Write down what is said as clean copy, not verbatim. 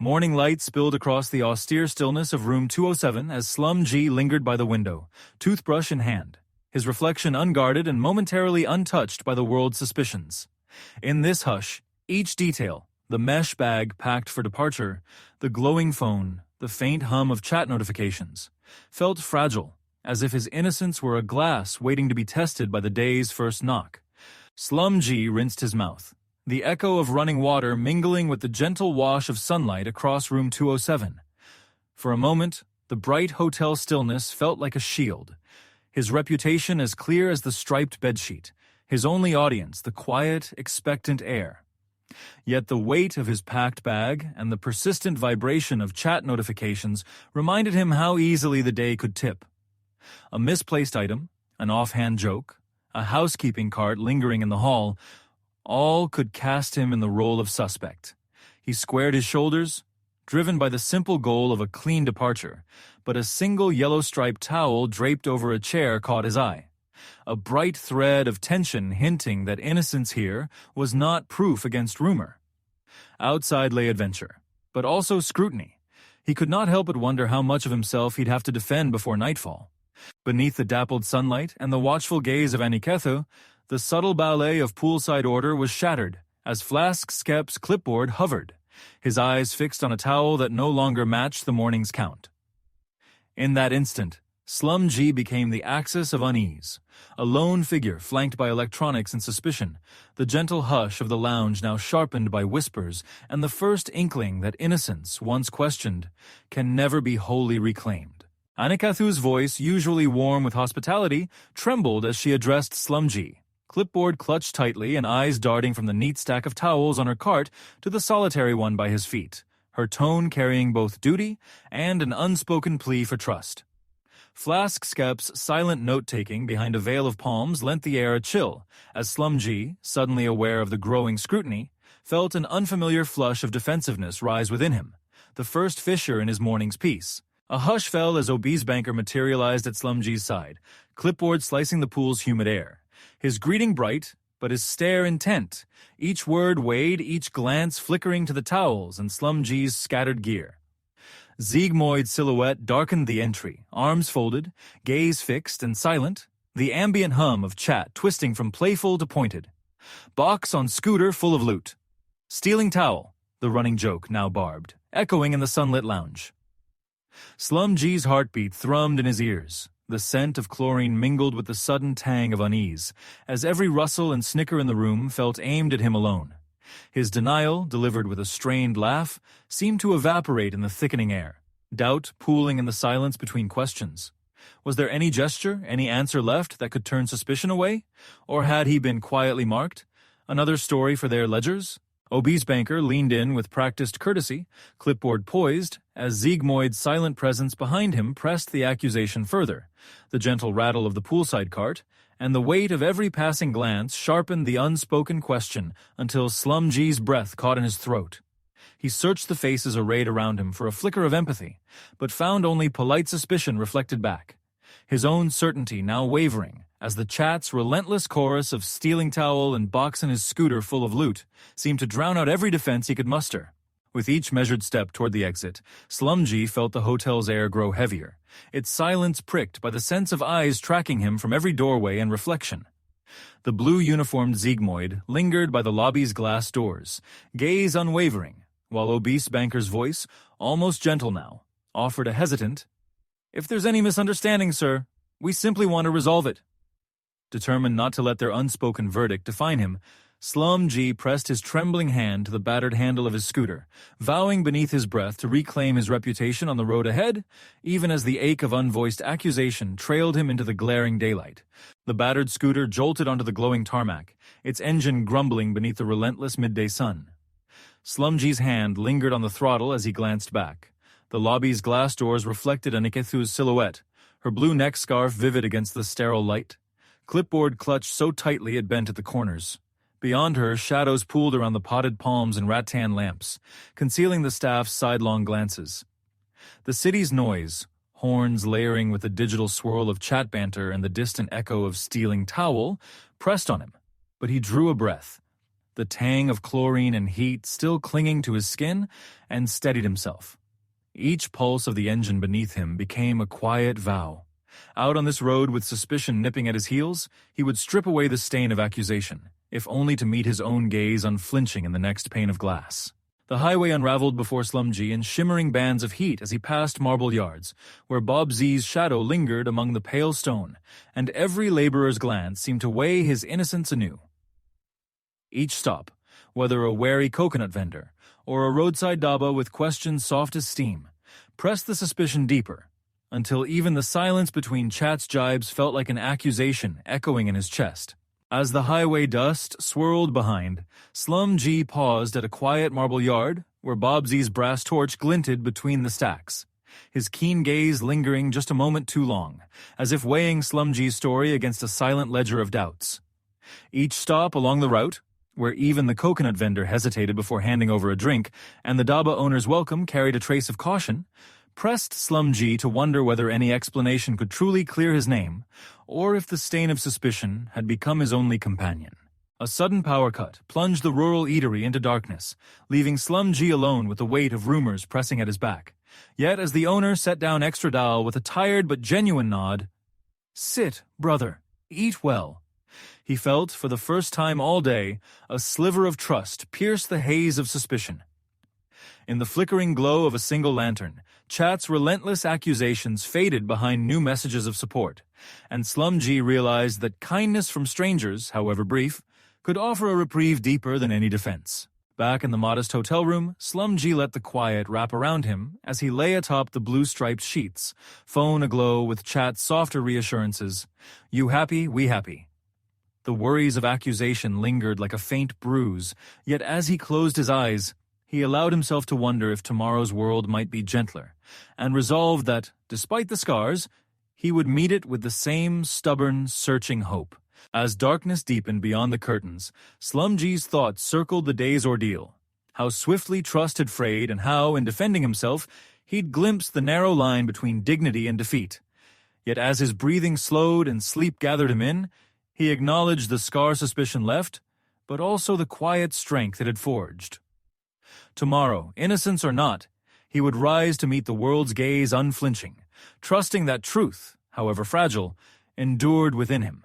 Morning light spilled across the austere stillness of room 207 as Slum G lingered by the window, toothbrush in hand, his reflection unguarded and momentarily untouched by the world's suspicions. In this hush, each detail, the mesh bag packed for departure, the glowing phone, the faint hum of chat notifications, felt fragile, as if his innocence were a glass waiting to be tested by the day's first knock. Slum G rinsed his mouth, the echo of running water mingling with the gentle wash of sunlight across room 207. For a moment, the bright hotel stillness felt like a shield, his reputation as clear as the striped bedsheet, his only audience the quiet, expectant air. Yet the weight of his packed bag and the persistent vibration of chat notifications reminded him how easily the day could tip. A misplaced item, an offhand joke, a housekeeping cart lingering in the hall, all could cast him in the role of suspect. He squared his shoulders, driven by the simple goal of a clean departure, but a single yellow-striped towel draped over a chair caught his eye. A bright thread of tension hinting that innocence here was not proof against rumor. Outside lay adventure, but also scrutiny. He could not help but wonder how much of himself he'd have to defend before nightfall. Beneath the dappled sunlight and the watchful gaze of Aniketho, the subtle ballet of poolside order was shattered as Flask Skep's clipboard hovered, his eyes fixed on a towel that no longer matched the morning's count. In that instant, Slum G became the axis of unease, a lone figure flanked by electronics and suspicion, the gentle hush of the lounge now sharpened by whispers, and the first inkling that innocence, once questioned, can never be wholly reclaimed. Anikethu's voice, usually warm with hospitality, trembled as she addressed Slum G, clipboard clutched tightly and eyes darting from the neat stack of towels on her cart to the solitary one by his feet, her tone carrying both duty and an unspoken plea for trust. Flask Skep's silent note-taking behind a veil of palms lent the air a chill, as Slum G, suddenly aware of the growing scrutiny, felt an unfamiliar flush of defensiveness rise within him, the first fissure in his morning's peace. A hush fell as obese banker materialized at Slum G's side, clipboard slicing the pool's humid air. His greeting bright, but his stare intent, each word weighed, each glance flickering to the towels and Slum G's scattered gear. Siegmoid's silhouette darkened the entry, arms folded, gaze fixed and silent, the ambient hum of chat twisting from playful to pointed. Box on scooter full of loot. Stealing towel, the running joke now barbed, echoing in the sunlit lounge. Slum G's heartbeat thrummed in his ears. The scent of chlorine mingled with the sudden tang of unease, as every rustle and snicker in the room felt aimed at him alone. His denial, delivered with a strained laugh, seemed to evaporate in the thickening air, doubt pooling in the silence between questions. Was there any gesture, any answer left that could turn suspicion away? Or had he been quietly marked? Another story for their ledgers? Obese banker leaned in with practiced courtesy, clipboard poised, as Siegmoid's silent presence behind him pressed the accusation further. The gentle rattle of the poolside cart, and the weight of every passing glance sharpened the unspoken question until Slum G's breath caught in his throat. He searched the faces arrayed around him for a flicker of empathy, but found only polite suspicion reflected back. His own certainty now wavering, as the chat's relentless chorus of stealing towel and box in his scooter full of loot seemed to drown out every defense he could muster. With each measured step toward the exit, Slum G felt the hotel's air grow heavier, its silence pricked by the sense of eyes tracking him from every doorway and reflection. The blue-uniformed Siegmoid lingered by the lobby's glass doors, gaze unwavering, while obese banker's voice, almost gentle now, offered a hesitant, "If there's any misunderstanding, sir, we simply want to resolve it." Determined not to let their unspoken verdict define him, Slum G pressed his trembling hand to the battered handle of his scooter, vowing beneath his breath to reclaim his reputation on the road ahead, even as the ache of unvoiced accusation trailed him into the glaring daylight. The battered scooter jolted onto the glowing tarmac, its engine grumbling beneath the relentless midday sun. Slum G's hand lingered on the throttle as he glanced back. The lobby's glass doors reflected Anikethu's silhouette, her blue neck scarf vivid against the sterile light. Clipboard clutched so tightly it bent at the corners. Beyond her, shadows pooled around the potted palms and rattan lamps, concealing the staff's sidelong glances. The city's noise, horns layering with the digital swirl of chat banter and the distant echo of stealing towel, pressed on him, but he drew a breath. the tang of chlorine and heat still clinging to his skin, and steadied himself. Each pulse of the engine beneath him became a quiet vow. Out on this road with suspicion nipping at his heels, he would strip away the stain of accusation, if only to meet his own gaze unflinching in the next pane of glass. The highway unraveled before Slumgee in shimmering bands of heat as he passed Marble Yards, where Bob Z's shadow lingered among the pale stone, and every laborer's glance seemed to weigh his innocence anew. Each stop, whether a wary coconut vendor or a roadside dhaba with questions soft as steam, pressed the suspicion deeper, until even the silence between Chat's jibes felt like an accusation echoing in his chest. As the highway dust swirled behind, Slumgee paused at a quiet marble yard where Bob Z's brass torch glinted between the stacks, his keen gaze lingering just a moment too long, as if weighing Slumgee's story against a silent ledger of doubts. Each stop along the route, where even the coconut vendor hesitated before handing over a drink, and the dhaba owner's welcome carried a trace of caution, pressed Slumgee to wonder whether any explanation could truly clear his name, or if the stain of suspicion had become his only companion. A sudden power cut plunged the rural eatery into darkness, leaving Slumgee alone with the weight of rumors pressing at his back. Yet as the owner set down extra dal with a tired but genuine nod, "Sit, brother, eat well," he felt, for the first time all day, a sliver of trust pierce the haze of suspicion. In the flickering glow of a single lantern, Chat's relentless accusations faded behind new messages of support, and Slumgee realized that kindness from strangers, however brief, could offer a reprieve deeper than any defense. Back in the modest hotel room, Slumgee let the quiet wrap around him as he lay atop the blue-striped sheets, phone aglow with Chat's softer reassurances. "You happy, we happy." The worries of accusation lingered like a faint bruise, yet as he closed his eyes, he allowed himself to wonder if tomorrow's world might be gentler, and resolved that, despite the scars, he would meet it with the same stubborn, searching hope. As darkness deepened beyond the curtains, Slumgee's thoughts circled the day's ordeal, how swiftly trust had frayed and how, in defending himself, he'd glimpsed the narrow line between dignity and defeat. Yet as his breathing slowed and sleep gathered him in, he acknowledged the scar suspicion left, but also the quiet strength it had forged. Tomorrow, innocence or not, he would rise to meet the world's gaze unflinching, trusting that truth, however fragile, endured within him.